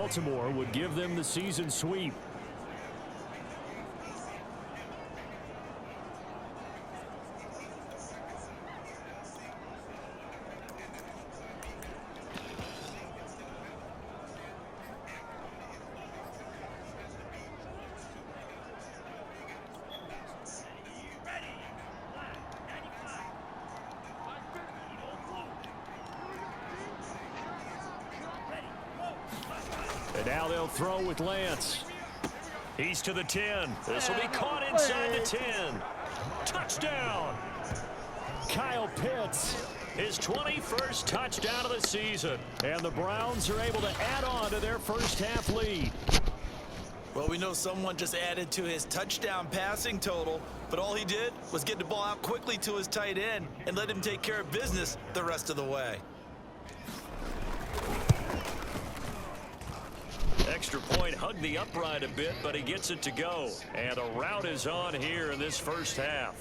Baltimore would give them the season sweep. And now they'll throw with Lance. He's to the 10. This will be caught inside the 10. Touchdown. Kyle Pitts, his 21st touchdown of the season. And the Browns are able to add on to their first half lead. Well, we know someone just added to his touchdown passing total, but all he did was get the ball out quickly to his tight end and let him take care of business the rest of the way. Extra point hugged the upright a bit, but he gets it to go. And a rout is on here in this first half.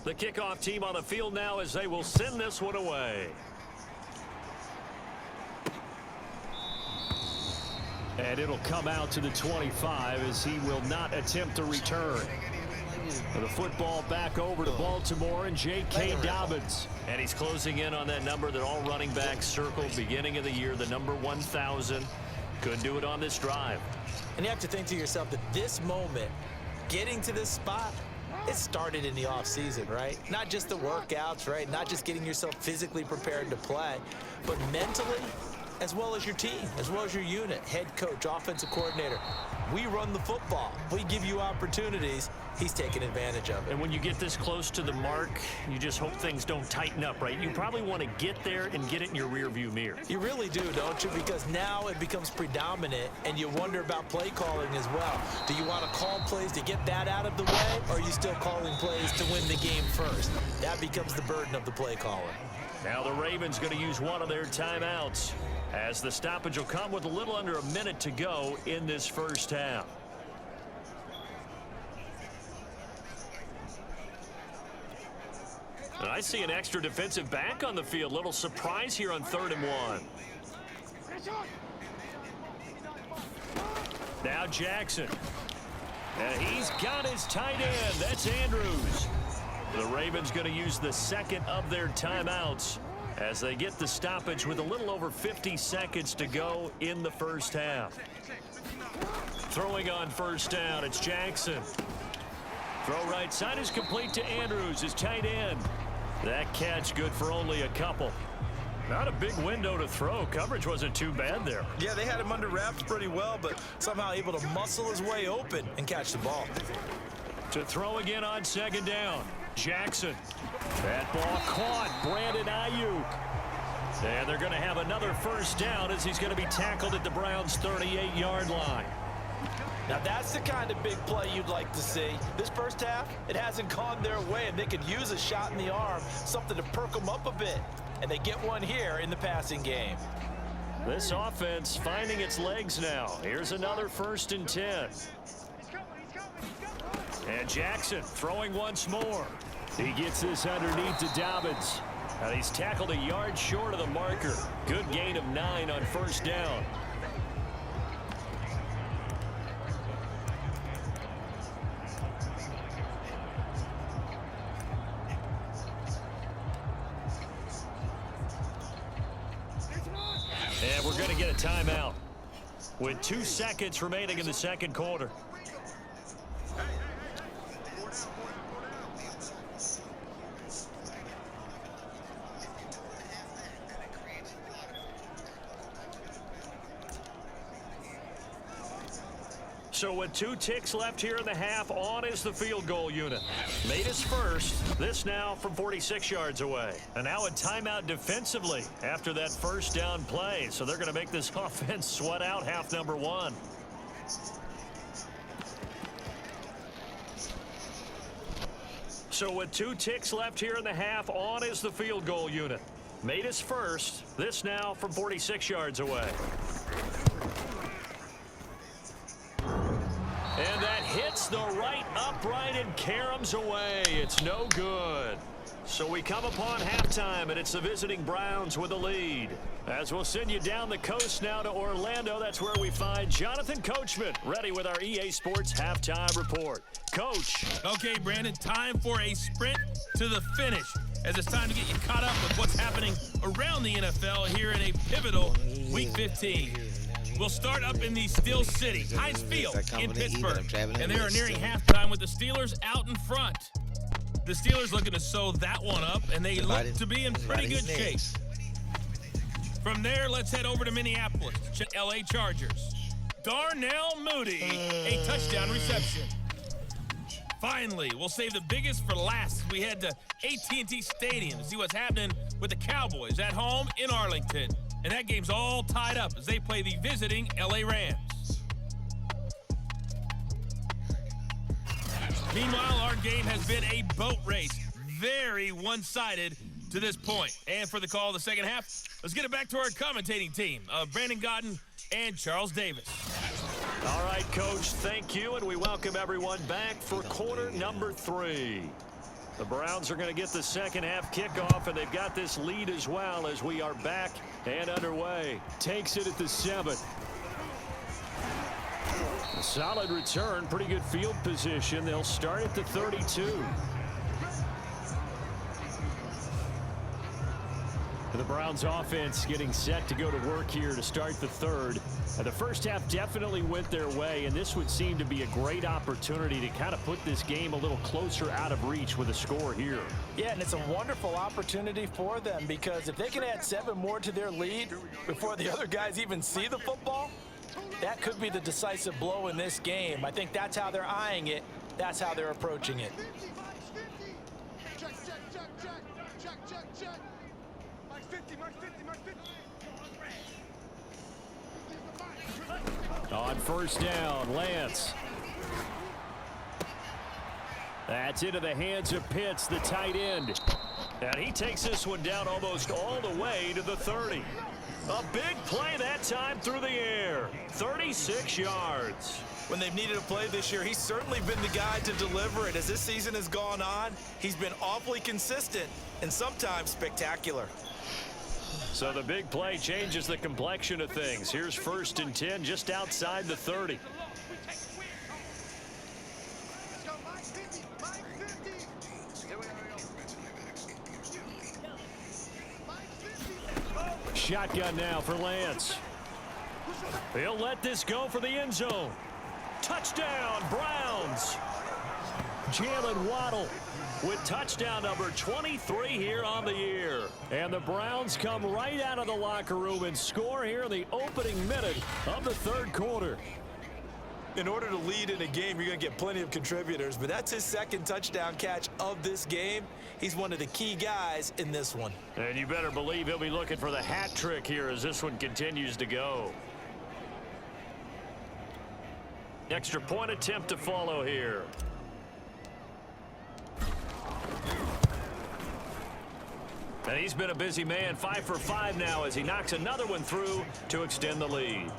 The kickoff team on the field now as they will send this one away. And it'll come out to the 25 as he will not attempt to return. The football back over to Baltimore and J.K. Dobbins. And he's closing in on that number that all running backs circled beginning of the year, the number 1,000. Couldn't do it on this drive. And you have to think to yourself that this moment, getting to this spot, it started in the offseason, right? Not just the workouts, right? Not just getting yourself physically prepared to play, but mentally, as well as your team, as well as your unit, head coach, offensive coordinator. We run the football. We give you opportunities. He's taking advantage of it. And when you get this close to the mark, you just hope things don't tighten up, right? You probably want to get there and get it in your rearview mirror. You really do, don't you? Because now it becomes predominant, and you wonder about play calling as well. Do you want to call plays to get that out of the way, or are you still calling plays to win the game first? That becomes the burden of the play caller. Now the Ravens going to use one of their timeouts, as the stoppage will come with a little under a minute to go in this first half. And I see an extra defensive back on the field. Little surprise here on 3rd and 1. Now Jackson. And he's got his tight end. That's Andrews. The Ravens going to use the second of their timeouts as they get the stoppage with a little over 50 seconds to go in the first half. Throwing on first down, it's Jackson. Throw right side is complete to Andrews, his tight end. That catch good for only a couple. Not a big window to throw. Coverage wasn't too bad there. Yeah, they had him under wraps pretty well, but somehow able to muscle his way open and catch the ball. To throw again on 2nd down. Jackson. That ball caught. Brandon Ayuk. And they're going to have another first down as he's going to be tackled at the Browns' 38-yard line. Now that's the kind of big play you'd like to see. This first half, it hasn't gone their way, and they could use a shot in the arm, something to perk them up a bit. And they get one here in the passing game. This offense finding its legs now. Here's another 1st and 10. And Jackson throwing once more. He gets this underneath to Dobbins. And he's tackled a yard short of the marker. Good gain of 9 on first down. And we're going to get a timeout with 2 seconds remaining in the second quarter. So with 2 ticks left here in the half, on is the field goal unit. Made his first. This now from 46 yards away. And now a timeout defensively after that first down play. So they're going to make this offense sweat out half number 1. So with 2 ticks left here in the half, on is the field goal unit. Made his first. This now from 46 yards away. And that hits the right upright and caroms away. It's no good. So we come upon halftime, and it's the visiting Browns with the lead. As we'll send you down the coast now to Orlando, that's where we find Jonathan Coachman, ready with our EA Sports Halftime Report. Coach. Okay, Brandon, time for a sprint to the finish, as it's time to get you caught up with what's happening around the NFL here in a pivotal Week 15. We'll start up in the Steel City, Heinz Field in Pittsburgh, and they are nearing halftime with the Steelers out in front. The Steelers looking to sew that one up, and they look to be in pretty good shape. From there, let's head over to Minneapolis, LA Chargers. Darnell Mooney, a touchdown reception. Finally, we'll save the biggest for last as we head to AT&T Stadium to see what's happening with the Cowboys at home in Arlington. And that game's all tied up as they play the visiting LA Rams. Meanwhile, our game has been a boat race, very one-sided to this point. And for the call of the second half, let's get it back to our commentating team of Brandon Godden and Charles Davis. All right, Coach, thank you, and we welcome everyone back for quarter number 3. The Browns are going to get the second half kickoff, and they've got this lead as well as we are back and underway. Takes it at the 7. A solid return, pretty good field position. They'll start at the 32. The Browns offense getting set to go to work here to start the third. The first half definitely went their way, and this would seem to be a great opportunity to kind of put this game a little closer out of reach with a score here. Yeah, and it's a wonderful opportunity for them, because if they can add 7 more to their lead before the other guys even see the football, that could be the decisive blow in this game. I think that's how they're eyeing it. That's how they're approaching it. On first down, Lance. That's into the hands of Pitts, the tight end. And he takes this one down almost all the way to the 30. A big play that time through the air. 36 yards. When they've needed a play this year, he's certainly been the guy to deliver it. As this season has gone on, he's been awfully consistent and sometimes spectacular. So the big play changes the complexion of things. Here's 1st and 10 just outside the 30. Shotgun now for Lance. He'll let this go for the end zone. Touchdown, Browns. Jalen Waddle with touchdown number 23 here on the year. And the Browns come right out of the locker room and score here in the opening minute of the third quarter. In order to lead in a game, you're going to get plenty of contributors, but that's his 2nd touchdown catch of this game. He's one of the key guys in this one. And you better believe he'll be looking for the hat trick here as this one continues to go. Extra point attempt to follow here. And he's been a busy man, 5 for 5 now as he knocks another one through to extend the lead.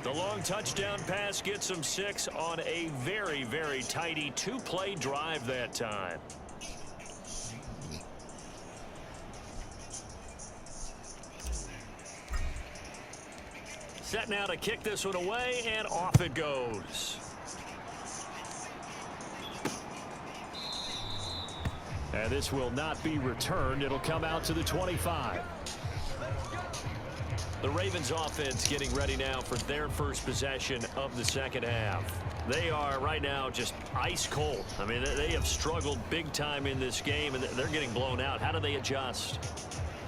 The long touchdown pass gets him 6 on a very, very tidy 2-play drive that time. Set now to kick this one away, and off it goes. And this will not be returned. It'll come out to the 25. The Ravens offense getting ready now for their first possession of the second half. They are right now just ice cold. I mean, they have struggled big time in this game, and they're getting blown out. How do they adjust?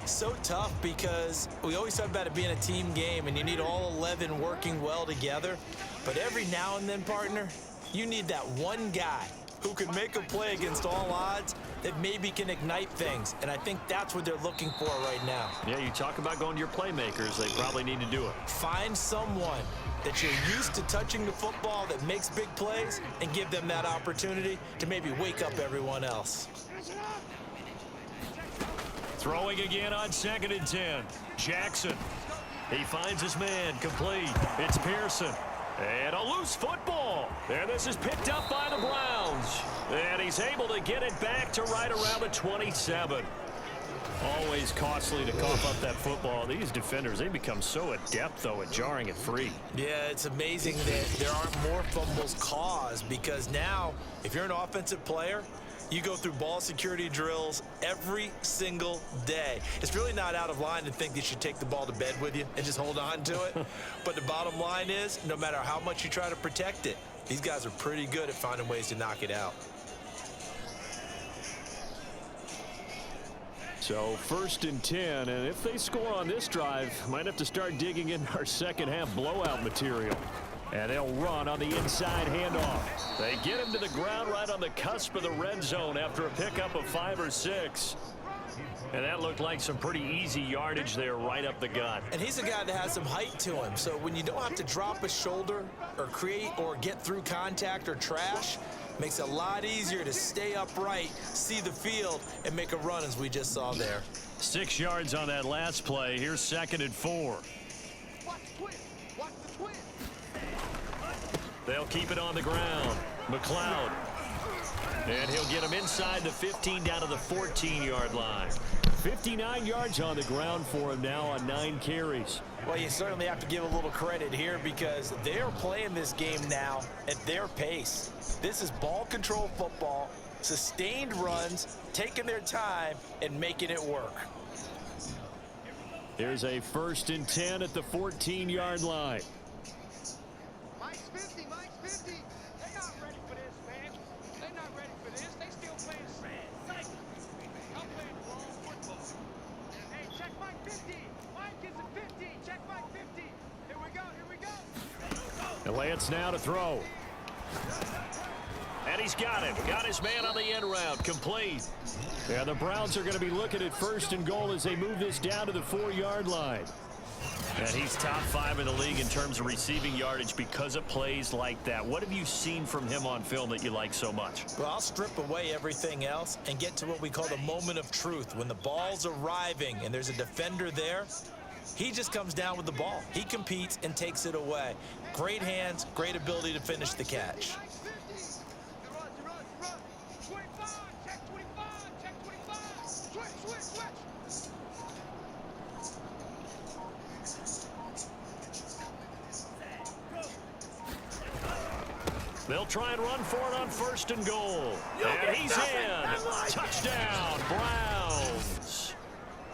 So tough, because we always talk about it being a team game, and you need all 11 working well together. But every now and then, partner, you need that one guy who can make a play against all odds that maybe can ignite things. And I think that's what they're looking for right now. Yeah, you talk about going to your playmakers. They probably need to do it. Find someone that you're used to touching the football that makes big plays and give them that opportunity to maybe wake up everyone else. Throwing again on 2nd and 10. Jackson. He finds his man, complete. It's Pearson. And a loose football. And this is picked up by the Browns. And he's able to get it back to right around the 27. Always costly to cough up that football. These defenders, they become so adept, though, at jarring it free. Yeah, it's amazing that there aren't more fumbles caused, because now, if you're an offensive player, you go through ball security drills every single day. It's really not out of line to think you should take the ball to bed with you and just hold on to it. But the bottom line is, no matter how much you try to protect it, these guys are pretty good at finding ways to knock it out. So 1st and 10, and if they score on this drive, might have to start digging in our second half blowout material. And they'll run on the inside handoff. They get him to the ground right on the cusp of the red zone after a pickup of 5 or 6. And that looked like some pretty easy yardage there right up the gut. And he's a guy that has some height to him. So when you don't have to drop a shoulder or create or get through contact or trash, makes it a lot easier to stay upright, see the field, and make a run, as we just saw there. 6 yards on that last play. Here's 2nd and 4. They'll keep it on the ground. McLeod. And he'll get him inside the 15 down to the 14-yard line. 59 yards on the ground for him now on 9 carries. Well, you certainly have to give a little credit here, because they're playing this game now at their pace. This is ball control football, sustained runs, taking their time and making it work. Here's a 1st and 10 at the 14-yard line. Lance now to throw. And he's got it. Got his man on the end route. Complete. Yeah, the Browns are going to be looking at 1st and goal as they move this down to the 4-yard line. And he's top 5 in the league in terms of receiving yardage because of plays like that. What have you seen from him on film that you like so much? Well, I'll strip away everything else and get to what we call the moment of truth. When the ball's arriving and there's a defender there, he just comes down with the ball. He competes and takes it away. Great hands, great ability to finish the catch. They'll try and run for it on 1st and goal. And he's in. Touchdown, Browns.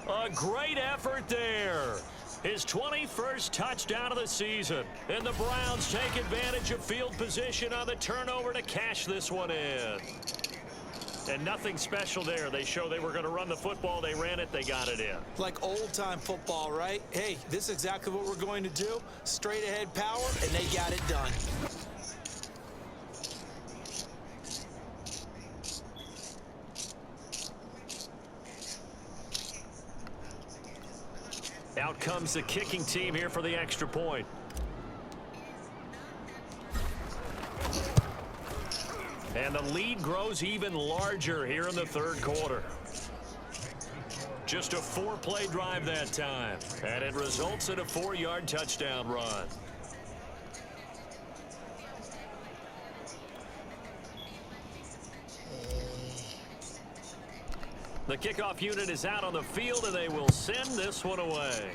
A great effort there. His 21st touchdown of the season. And the Browns take advantage of field position on the turnover to cash this one in. And nothing special there. They show they were going to run the football. They ran it. They got it in. Like old-time football, right? Hey, this is exactly what we're going to do. Straight ahead power, and they got it done. Out comes the kicking team here for the extra point. And the lead grows even larger here in the 3rd quarter. Just a 4-play drive that time. And it results in a 4-yard touchdown run. The kickoff unit is out on the field, and they will send this one away.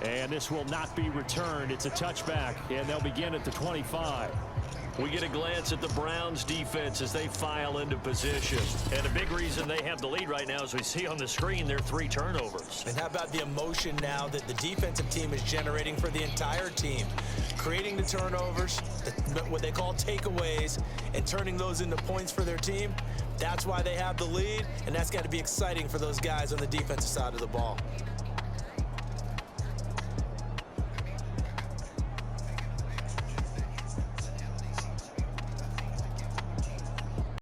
And this will not be returned. It's a touchback, and they'll begin at the 25. We get a glance at the Browns defense as they file into position. And a big reason they have the lead right now, as we see on the screen, their 3 turnovers. And how about the emotion now that the defensive team is generating for the entire team? Creating the turnovers, what they call takeaways, and turning those into points for their team. That's why they have the lead, and that's got to be exciting for those guys on the defensive side of the ball.